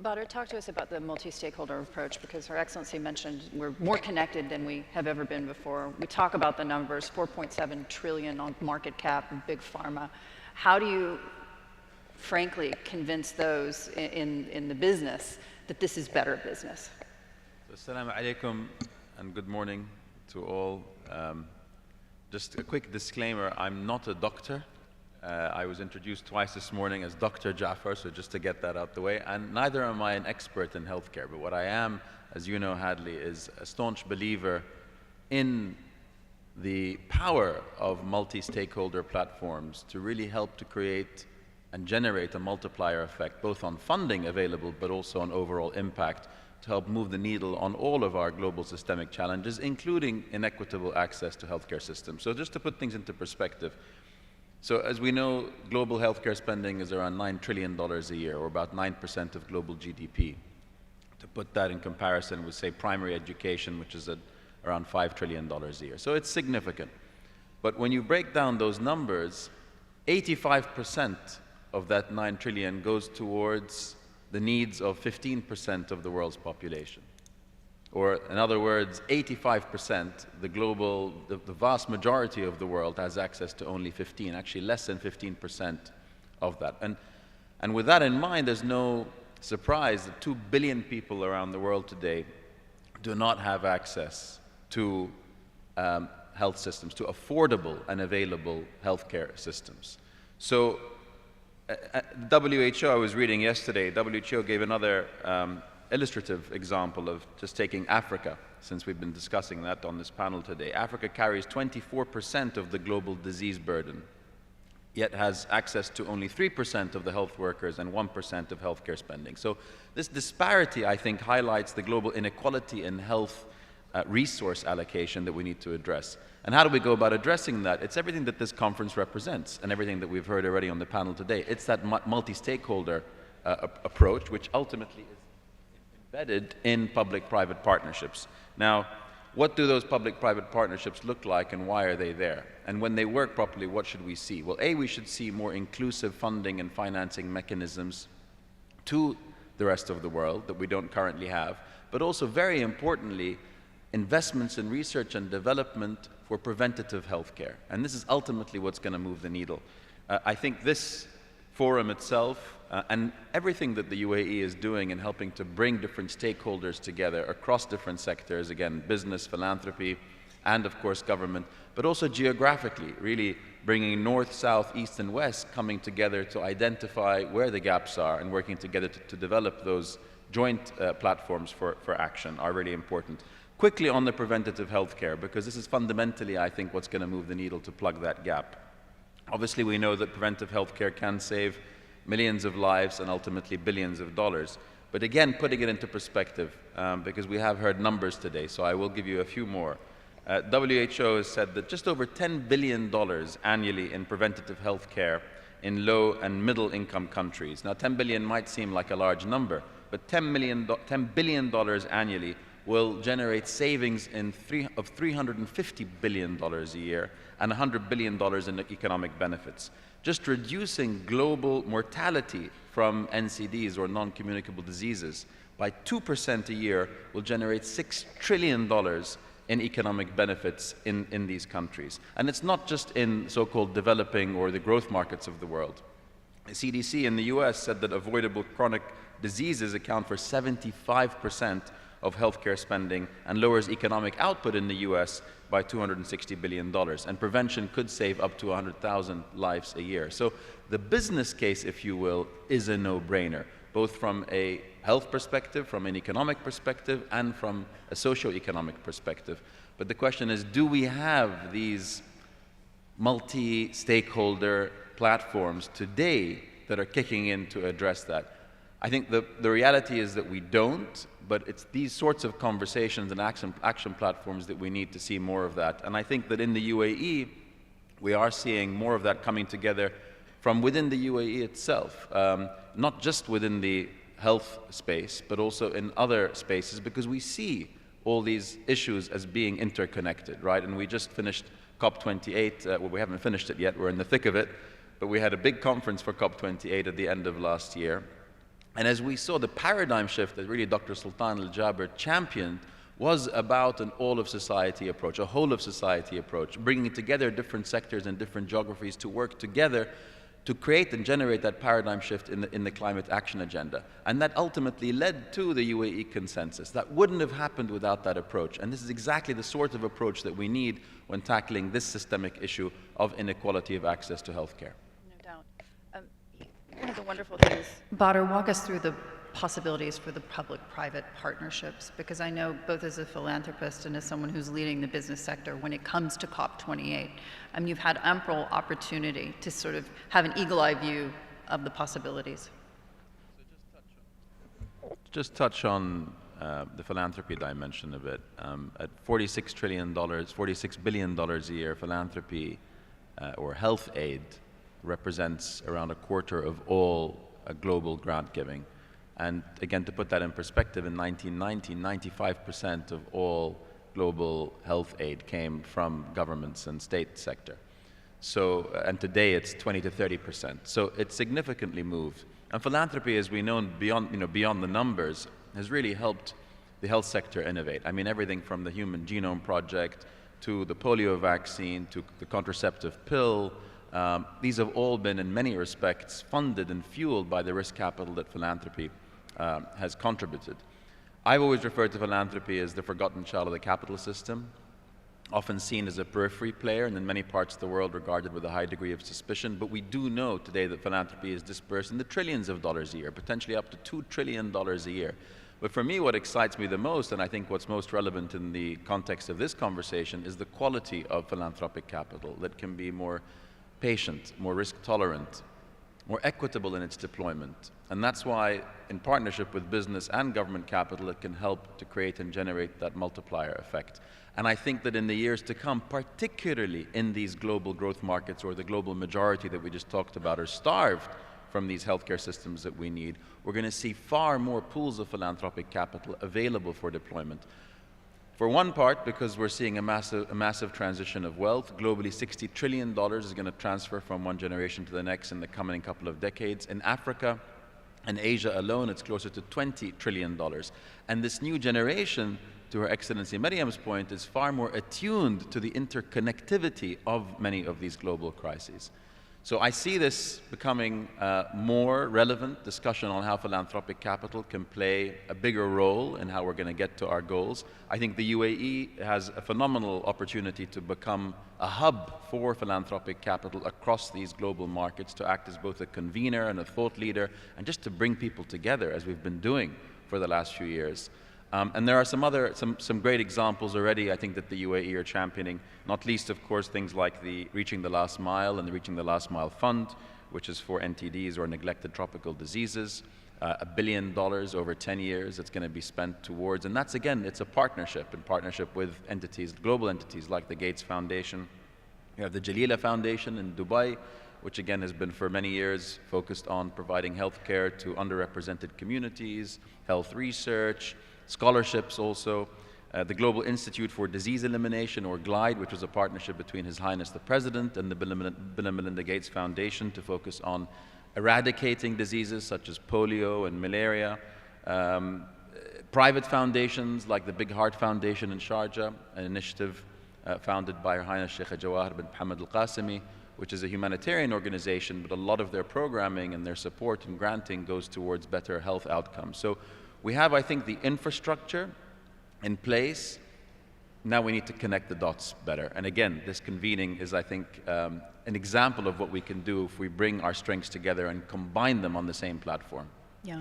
Badr, talk to us about the multi-stakeholder approach, because Her Excellency mentioned we're more connected than we have ever been before. We talk about the numbers, 4.7 trillion on market cap of big pharma. How do you, frankly, convince those in the business that this is better business? Assalamu alaikum and good morning to all. Just a quick disclaimer, I'm not a doctor. I was introduced twice this morning as Dr. Jafar, so just to get that out the way. And neither am I an expert in healthcare, but what I am, as you know, Hadley, is a staunch believer in the power of multi-stakeholder platforms to really help to create and generate a multiplier effect, both on funding available, but also on overall impact, to help move the needle on all of our global systemic challenges, including inequitable access to healthcare systems. So just to put things into perspective, so as we know, global healthcare spending is around $9 trillion a year, or about 9% of global GDP. To put that in comparison with, say, primary education, which is at around $5 trillion a year. So it's significant. But when you break down those numbers, 85% of that 9 trillion goes towards the needs of 15% of the world's population. Or in other words, 85%, the vast majority of the world has access to only 15, actually less than 15% of that. And with that in mind, there's no surprise that 2 billion people around the world today do not have access to health systems, to affordable and available healthcare systems. So WHO, I was reading yesterday, WHO gave another illustrative example of just taking Africa, since we've been discussing that on this panel today. Africa carries 24% of the global disease burden, yet has access to only 3% of the health workers and 1% of healthcare spending. So this disparity, I think, highlights the global inequality in health resource allocation that we need to address. And how do we go about addressing that? It's everything that this conference represents and everything that we've heard already on the panel today. It's that multi-stakeholder approach, which ultimately is embedded in public-private partnerships. Now, what do those public-private partnerships look like and why are they there? And when they work properly, what should we see? Well, we should see more inclusive funding and financing mechanisms to the rest of the world that we don't currently have, but also, very importantly, investments in research and development for preventative healthcare. And this is ultimately what's going to move the needle. I think this forum itself and everything that the UAE is doing in helping to bring different stakeholders together across different sectors, again, business, philanthropy, and of course government, but also geographically, really bringing north, south, east, and west coming together to identify where the gaps are and working together to develop those joint platforms for action are really important. Quickly on the preventative healthcare, because this is fundamentally, I think, what's going to move the needle to plug that gap. Obviously, we know that preventive healthcare can save millions of lives and ultimately billions of dollars. But again, putting it into perspective, because we have heard numbers today, so I will give you a few more. WHO has said that just over $10 billion annually in preventative healthcare in low and middle income countries. Now, 10 billion might seem like a large number, but $10 billion annually will generate savings of $350 billion a year and $100 billion in economic benefits. Just reducing global mortality from NCDs or non-communicable diseases by 2% a year will generate $6 trillion in economic benefits in these countries. And it's not just in so-called developing or the growth markets of the world. The CDC in the US said that avoidable chronic diseases account for 75% of healthcare spending and lowers economic output in the US by $260 billion. And prevention could save up to 100,000 lives a year. So the business case, if you will, is a no-brainer, both from a health perspective, from an economic perspective, and from a socio-economic perspective. But the question is, do we have these multi-stakeholder platforms today that are kicking in to address that? I think the reality is that we don't, but it's these sorts of conversations and action platforms that we need to see more of that. And I think that in the UAE, we are seeing more of that coming together from within the UAE itself, not just within the health space, but also in other spaces, because we see all these issues as being interconnected, right? And we just finished COP28, well, we haven't finished it yet, we're in the thick of it, but we had a big conference for COP28 at the end of last year. And as we saw, the paradigm shift that really Dr. Sultan Al-Jaber championed was about an all-of-society approach, a whole-of-society approach, bringing together different sectors and different geographies to work together to create and generate that paradigm shift in the climate action agenda. And that ultimately led to the UAE consensus. That wouldn't have happened without that approach. And this is exactly the sort of approach that we need when tackling this systemic issue of inequality of access to healthcare. No doubt. One of the wonderful things, Badr, walk us through the possibilities for the public-private partnerships, because I know both as a philanthropist and as someone who's leading the business sector, when it comes to COP28, I mean, you've had ample opportunity to sort of have an eagle-eye view of the possibilities. Just touch on the philanthropy dimension of it. At $46 billion a year, philanthropy or health aid represents around a quarter of all global grant giving. And again, to put that in perspective, in 1990, 95% of all global health aid came from governments and state sector. So, and today it's 20 to 30%. So it's significantly moved. And philanthropy, as we know, beyond the numbers, has really helped the health sector innovate. I mean, everything from the Human Genome Project to the polio vaccine to the contraceptive pill. These have all been, in many respects, funded and fueled by the risk capital that philanthropy has contributed. I've always referred to philanthropy as the forgotten child of the capital system, often seen as a periphery player and in many parts of the world regarded with a high degree of suspicion. But we do know today that philanthropy is dispersed in the trillions of dollars a year, potentially up to $2 trillion a year. But for me, what excites me the most, and I think what's most relevant in the context of this conversation, is the quality of philanthropic capital that can be more patient, more risk tolerant, more equitable in its deployment. And that's why, in partnership with business and government capital, it can help to create and generate that multiplier effect. And I think that in the years to come, particularly in these global growth markets, or the global majority that we just talked about are starved from these healthcare systems that we need, we're going to see far more pools of philanthropic capital available for deployment. For one part, because we're seeing a massive transition of wealth. Globally, $60 trillion is going to transfer from one generation to the next in the coming couple of decades. In Africa and Asia alone, it's closer to $20 trillion. And this new generation, to Her Excellency Mariam's point, is far more attuned to the interconnectivity of many of these global crises. So I see this becoming more relevant discussion on how philanthropic capital can play a bigger role in how we're going to get to our goals. I think the UAE has a phenomenal opportunity to become a hub for philanthropic capital across these global markets, to act as both a convener and a thought leader, and just to bring people together, as we've been doing for the last few years. And there are some great examples already, I think, that the UAE are championing, not least, of course, things like the Reaching the Last Mile and the Reaching the Last Mile Fund, which is for NTDs, or neglected tropical diseases. $1 billion over 10 years it's going to be spent towards. And that's, again, it's a partnership, in partnership with entities, global entities like the Gates Foundation. You have the Jalila Foundation in Dubai, which again has been for many years focused on providing health care to underrepresented communities, health research, scholarships also. The Global Institute for Disease Elimination, or GLIDE, which was a partnership between His Highness the President and the Bill and Melinda Gates Foundation to focus on eradicating diseases such as polio and malaria. Private foundations like the Big Heart Foundation in Sharjah, an initiative founded by Her Highness Sheikh Jawahar bin Mohammed Al-Qasimi, which is a humanitarian organization, but a lot of their programming and their support and granting goes towards better health outcomes. So we have, I think, the infrastructure in place. Now we need to connect the dots better. And again, this convening is, I think, an example of what we can do if we bring our strengths together and combine them on the same platform. Yeah.